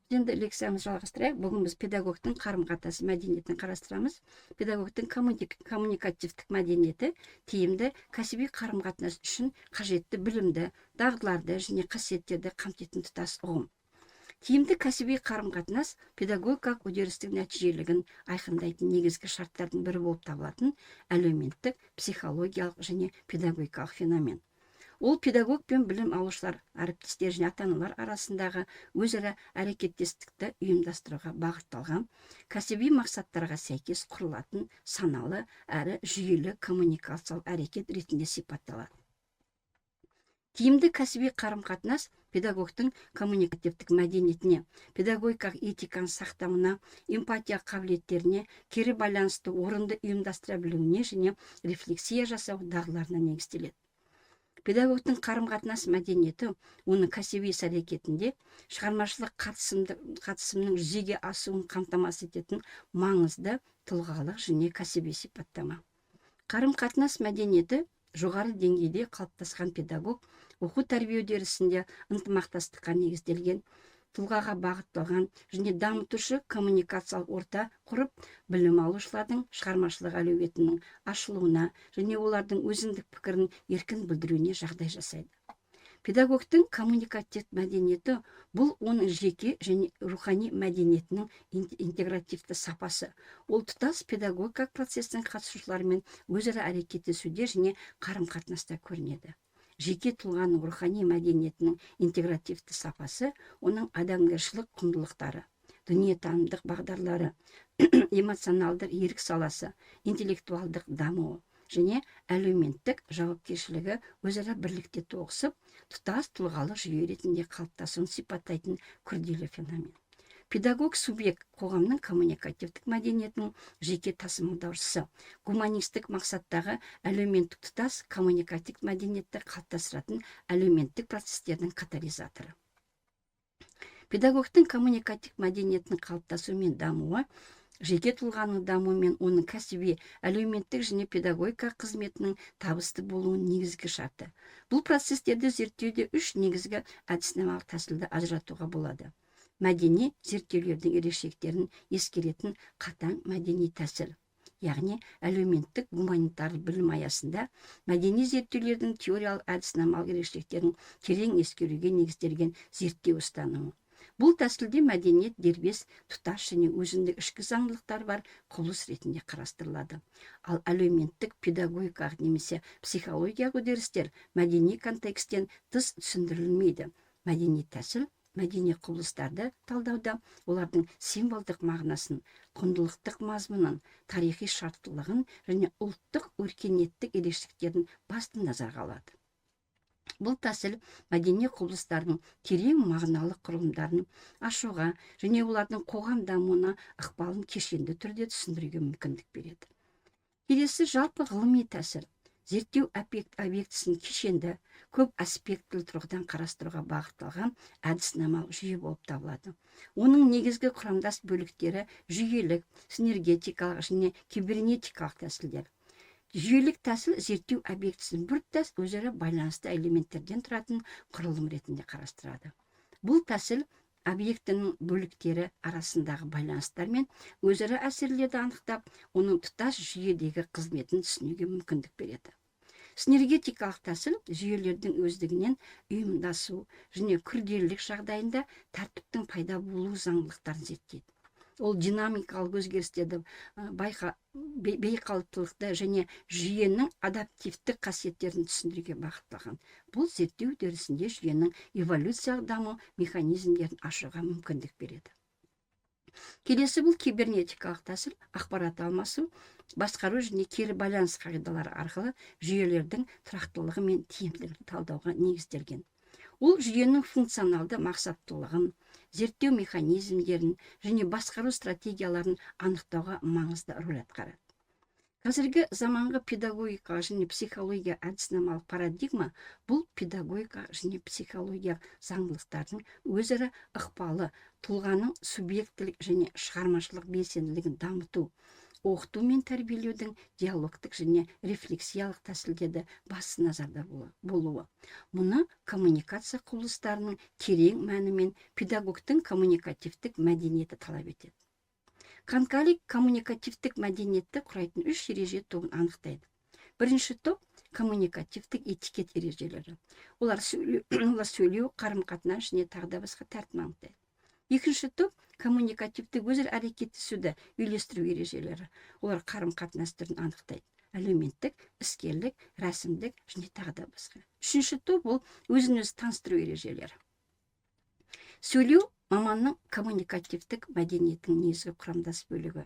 Енді лекциямызды жалғастырайық. Бүгін біз педагогтың қарым-қатынас мәдениетін қарастырамыз. Педагогтың коммуникативтік мәдениеті тиімді кәсіби қарым-қатынас үшін қажетті білімді, дағдыларды және қасиеттерді қамтитын тұтас ұғым. Тиімді кәсіби қарым-қатынас педагогикалық үдерістің нәтижелігін айқындайтын негізгі шарттардың бірі болып табылатын әлеуметтік, психологиялық және педагогикалық феномен. Ол педагог пен білім алушылар, әріптестер және ата-аналар арасындағы өзара әрекеттестікті ұйымдастыруға бағытталған, кәсіби мақсаттарға сәйкес құрылатын саналы әрі жүйелі коммуникациялық әрекет ретінде сипатталады. Тиімді кәсіби қарым-қатынас педагогтың коммуникативтік мәдениетіне, педагогикалық этиканы сақтауына, эмпатия қабілеттеріне, кері байланысты орынды ұйымдастыра білуіне және рефлексия жасау дағдыларына негізделеді. Педагогтың қарым-қатынас мәдениеті оның кәсіби іс-әрекетінде шығармашылық қатысымның жүзеге асуын қамтамасыз ететін маңызды тұлғалық және кәсіби сипаттама. Қарым-қатынас мәдениеті жоғары деңгейде қалыптасқан педагог оқу-тәрбие үдерісінде ынтымақтастыққа негізделген, тұлғаға бағытталған және дамытушы коммуникациялық орта құрып, білім алушылардың шығармашылық әлеуетінің ашылуына және олардың өзіндік пікірін еркін білдіруіне жағдай жасайды. Педагогтың коммуникативтік мәдениеті бұл оның жеке және рухани мәдениетінің интегративті сапасы. Ол тұтас педагогикалық процестің қатысушыларымен өзара әрекеттесуде және қарым-қатынаста көрінеді. Жеке тұлғаның рухани мәдениетінің интегративті сапасы оның адамгершілік құндылықтары, дүниетанымдық бағдарлары, эмоционалдық ерік саласы, интеллектуалдық дамуы және әлеуметтік жауапкершілігі өзара бірлікте тоғысып, тұтас тұлғалық жүйе ретінде қалыптасуын сипаттайтын күрделі феномен. Педагог субъект қоғамның коммуникативтік мәдениетінің жеке тасымалдаушысы, гуманистік мақсаттағы әлеуметтік тұтас коммуникативтік мәдениетті қалыптастыратын әлеуметтік процестердің катализаторы. Педагогтың коммуникативтік мәдениетінің қалыптасуы мен дамуы жеке тұлғаның дамуы мен оның кәсіби, әлеуметтік және педагогика қызметінің табысты болуының негізгі шарты. Бұл процестерді зерттеуде үш негізгі әдіснамалық тәсілді ажыратуға болады. Мәдени зерттеулердің ерекшеліктерін ескеретін қатаң мәдени тәсіл, яғни әлеуметтік гуманитарлық білім аясында мәдени зерттеулердің теориялық әдіснамалық ерекшеліктерін терең ескеруге негізделген зерттеу ұстанымы. Бұл тәсілде мәдениет дербес, тұтас және өзіндік ішкі заңдылықтар бар құбылыс ретінде қарастырылады. Ал әлеуметтік, педагогикалық немесе психологиялық үдерістер мәдени контексттен тыс түсіндірілмейді. Мәдени тәсіл мәдени құбылыстарды талдауда олардың символдық мағынасын, құндылықтық мазмұнын, тарихи шарттылығын және ұлттық өркениеттік ерекшеліктерін басты назарға алады. Бұл тәсіл мәдени құбылыстардың терең мағыналық құрылымдарын ашуға және олардың қоғам дамуына ықпалын кешенді түрде түсіндіруге мүмкіндік береді. Келесі жалпы ғылыми тәсіл зерттеу объектісін кешенді, көп аспектілі тұрғыдан қарастыруға бағытталған әдіснамалық жүйе болып табылады. Оның негізгі құрамдас бөліктері жүйелік, синергетикалық және кибернетикалық тәсілдер. Жүйелік тәсіл зерттеу объектісін біртұтас өзара байланысты элементтерден тұратын құрылым ретінде қарастырады. Бұл тәсіл объектінің бөліктері арасындағы байланыстар мен өзара әсерлерді анықтап, оның тұтас жүйедегі қызметін түсінуге мүмкіндік береді. Синергетикалық тәсіл жүйелердің өздігінен ұйымдасу және күрделілік жағдайында тәртіптің пайда болу заңдылықтарын зерттейді. Ол динамикалық өзгерістерді, бейқалыптылықты және жүйенің адаптивтік қасиеттерін түсіндіруге бағытталған. Бұл зерттеу үдерісінде жүйенің эволюциялық даму механизмдерін ашуға мүмкіндік береді. Келесі бұл кибернетикалық тәсіл ақпарат алмасу, басқару және кері байланыс қағидалары арқылы жүйелердің тұрақтылығы мен тиімділігін талдауға негізделген. Ол жүйенің функционалды мақсаттылығын, зерттеу механизмдерін және басқару стратегияларын анықтауға маңызды рөл атқарады. Қазіргі заманғы педагогика және психология әдіснамалық парадигма бұл педагогика және психология заңдылықтардың өзара ықпалы, тұлғаның субъектілік және шығармашылық белсенділігін дамыту, оқыту мен тәрбиелеудің диалогтық және рефлексиялық тәсілдерді басты назарда болуы. Мұны коммуникация құбылыстарының терең мәні мен педагогтың коммуникативтік мәдениеті талап етеді. Канкали коммуникативтік мәдениетті құрайтын 3 ереже тобын анықтайды. Бірінші топ коммуникативтік этикет ережелері. Олар сөйлеу, қарым-қатынас және тағы да басқа тәртіп анықтайды. Екінші топ коммуникативтік өзара әрекеттесуді үйлестіру ережелері. Олар қарым-қатынас түрін анықтайды. Әлеуметтік, іскерлік, рәсімдік және тағы да басқа. Үшінші топ ол өзін-өзі таныстыру ережелері. Сөйлеу маманның коммуникативтік мәдениеттің негізгі құрамдас бөлігі.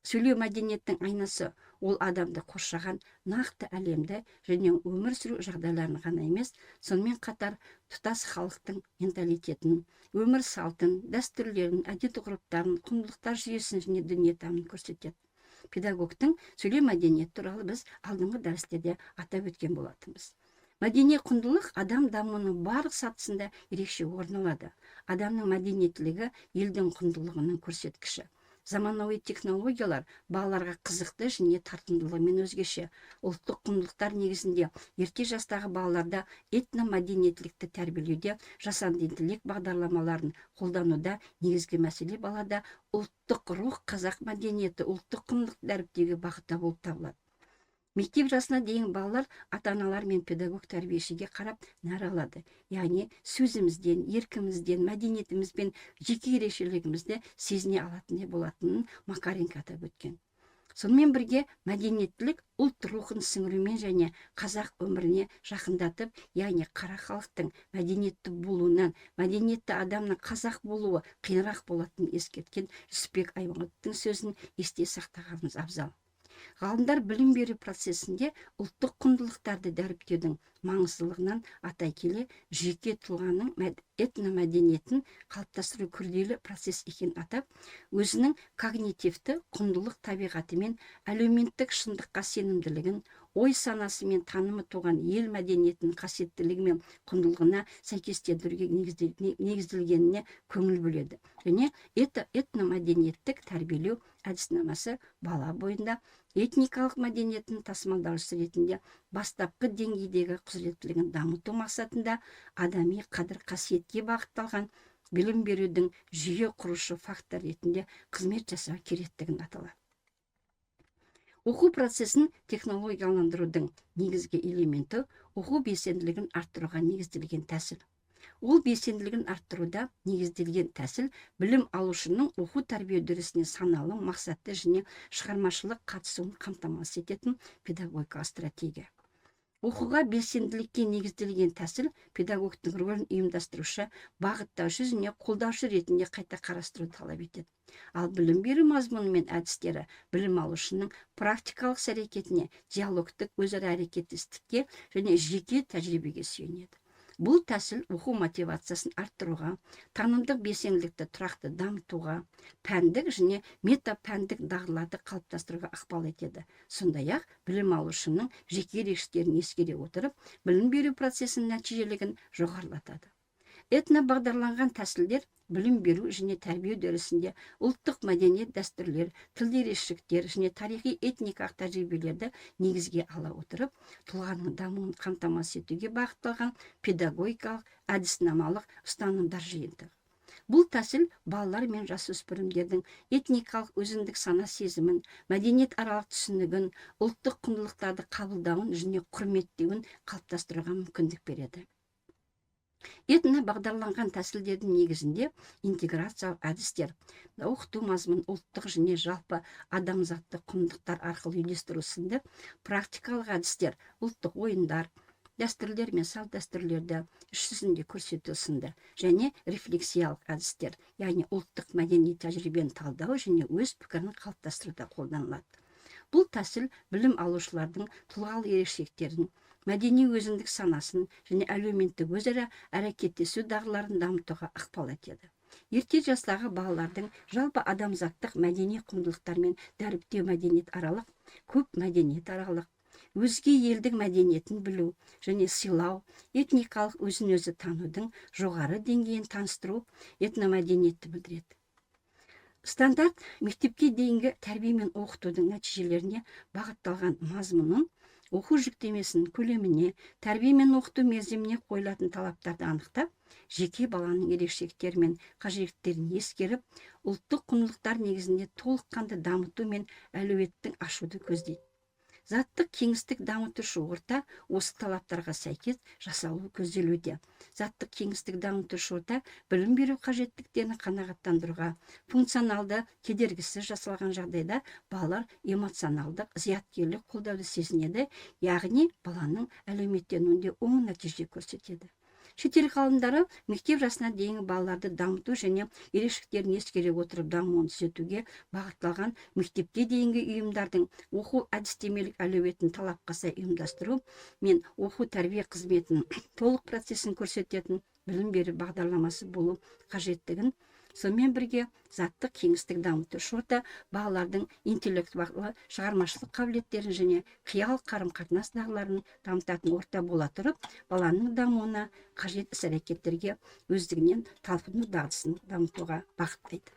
Сөйлеу мәдениеттің айнасы, ол адамды қоршаған нақты әлемді және өмір сүру жағдайларын ғана емес, сонымен қатар тұтас халықтың менталитетін, өмір салтын, дәстүрлерін, әдет-ғұрыптарын, құндылықтар жүйесін және дүниетанымын көрсетеді. Педагогтың сөйлеу мәдениеті туралы біз алдыңғы дәрістерде атап өткен болатынбыз. Мәдени құндылық адам дамуының барлық сатысында ерекше орын алады. Адамның мәдениеттілігі елдің құндылығының көрсеткіші. Заманауи технологиялар балаларға қызықты және тартымдылығымен өзгеше. Ұлттық құндылықтар негізінде ерте жастағы балаларда этномәдениеттілікті тәрбиелеуде, жасанды интеллект бағдарламаларын қолдануда негізгі мәселе балада ұлттық рух, қазақ мәдениеті, ұлттық құндылықты дәріптеуге бағытта болып табылады. Мектеп жасына дейін балалар ата-аналар мен педагог тәрбиешіге қарап нәр алады. Яғни сөзімізден, еркімізден, мәдениетімізбен жеке ерекшелігімізді сезіне алатындай болатынын Макаренко атап өткен. Сонымен бірге мәдениеттілік ұлт рухын сіңірумен және қазақ өміріне жақындатып, яғни қара халықтың мәдениетті болуынан, мәдениетті адамның қазақ болуы қиынырақ болатынын ескерткен Жүсіпбек Аймауытовтың сөзін есте сақтағанымыз абзал. Ғалымдар білім беру процесінде ұлттық құндылықтарды дәріптеудің маңыздылығынан атай келе, жеке тұлғаның этномәдениетін қалыптастыру күрделі процесс екенін атап, өзінің когнитивті құндылық табиғаты мен әлеуметтік шындыққа сенімділігін, ой санасы мен танымы туған ел мәдениетінің қасиеттілігі мен құндылығына сәйкестендіруге негізделгеніне көңіл бөледі. Және этномәдениеттік тәрбиелеу әдіснамасы бала бойында этникалық мәдениеттің тасымалдаушысы ретінде бастапқы деңгейдегі құзыреттілігін дамыту мақсатында адами қадір-қасиетке бағытталған білім берудің жүйе құрушы фактор ретінде қызмет жасау керектігін аталады. Оқу процесін технологияландырудың негізгі элементі оқу белсенділігін арттыруға негізделген тәсіл. Ол белсенділігін арттыруда негізделген тәсіл білім алушының оқу тәрбие үдерісіне саналы, мақсатты және шығармашылық қатысуын қамтамасыз ететін педагогикалық стратегия. Оқуға белсенділікке негізделген тәсіл педагогтың рөлін ұйымдастырушы, бағыттаушы және қолдаушы ретінде қайта қарастыруды талап етеді. Ал білім беру мазмұны мен әдістері білім алушының практикалық әрекетіне, диалогтық өзара әрекеттестікке және жеке тәжірибеге сүйенеді. Бұл тәсіл оқу мотивациясын арттыруға, танымдық белсенділікті тұрақты дамытуға, пәндік және метапәндік дағдыларды қалыптастыруға ықпал етеді. Сондай-ақ білім алушының жеке ерекшеліктерін ескере отырып, білім беру процесінің нәтижелігін жоғарылатады. Этнобағдарланған тәсілдер білім беру және тәрбие үдерісінде ұлттық мәдениет дәстүрлер, тіл ерекшеліктер және тарихи этникалық тәжірибелерді негізге ала отырып, тұлғаның дамуын қамтамасыз етуге бағытталған педагогикалық, әдіснамалық ұстанымдар жиынтығы. Бұл тәсіл балалар мен жасөспірімдердің этникалық өзіндік сана сезімін, мәдениет аралық түсінігін, ұлттық құндылықтарды қабылдауын және құрметтеуін қалыптастыруға мүмкіндік береді. Этно бағдарланған тәсілдердің негізінде интеграциялық әдістер, оқыту мазмұнын ұлттық және жалпы адамзаттық құндылықтар арқылы үйлестіру сынды практикалық әдістер, ұлттық ойындар, дәстүрлер мен салт дәстүрлерді іс жүзінде көрсету сынды және рефлексиялық әдістер, яғни ұлттық мәдени тәжірибені талдау және өз пікірін қалыптастыруда қолданылады. Бұл тәсіл білім алушылардың тұлғалық ерекшеліктерін, мәдени өзіндік санасын және әлеуметтік өзара әрекеттесу дағдыларын дамытуға ықпал етеді. Ерте жастағы балалардың жалпы адамзаттық мәдени құндылықтармен дәріптеу мәдениет аралық, көп мәдениет аралық, өзге елдің мәдениетін білу және сыйлау, этникалық өзін-өзі танудың жоғары деңгейін таныстыру этномәдениетті білдіреді. стандарт мектепке дейінгі тәрбие мен оқытудың нәтижелеріне бағытталған мазмұнын, оқу жүктемесінің көлеміне, тәрбие мен оқыту мерзіміне қойылатын талаптарды анықтап, жеке баланың ерекшеліктері мен қажеттіліктерін ескеріп, ұлттық құндылықтар негізінде толыққанды дамыту мен әлеуеттің ашуды көздейді. Заттық кеңістік дамытушы орта осы талаптарға сәйкес жасалуы көзделуде. Заттық кеңістік дамытушы орта білім беру қажеттіліктерін қанағаттандыруға, функционалды кедергісіз жасалған жағдайда балалар эмоционалдық, зияткерлік қолдауды сезінеді, яғни баланың әлеуметтенуінде оң нәтиже көрсетеді. Шетел ғалымдары мектеп жасына дейінгі балаларды дамыту және ерекшеліктерін ескере отырып дамуын түзетуге бағытталған мектепке дейінгі ұйымдардың оқу әдістемелік әлеуетін талапқа сай ұйымдастыру мен оқу тәрбие қызметінің толық процесін көрсететін білім беру бағдарламасы болу қажеттігін, сонымен бірге заттық кеңістік дамытушы орта балалардың интеллектуалды шығармашылық қабілеттерін және қиял қарым-қатынас дағдыларын дамытатын орта бола тұрып, баланың дамуына қажет іс-әрекеттерге өздігінен талпыну дағдысын дамытуға бағыттайды.